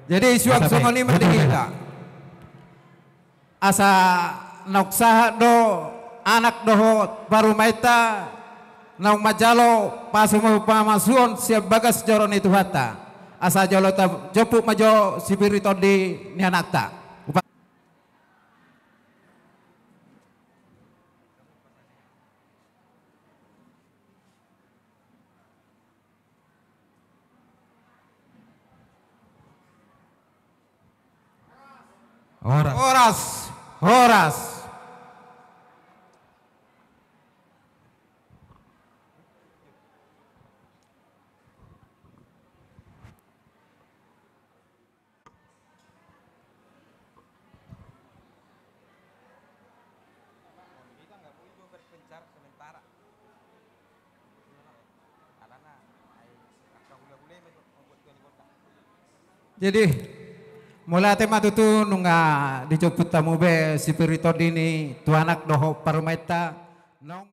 Jadi suang songoni kita asa noksaha do anak doho baru maita naung majalo pasumo pamasuon siap bagas joron itu hata asa jolo ta jopuk majo sibirito di ni anakta. Horas, horas. Jadi mulai tema tutu nunga dicoput tamu be si pirito dini tu anak doho parumeta nong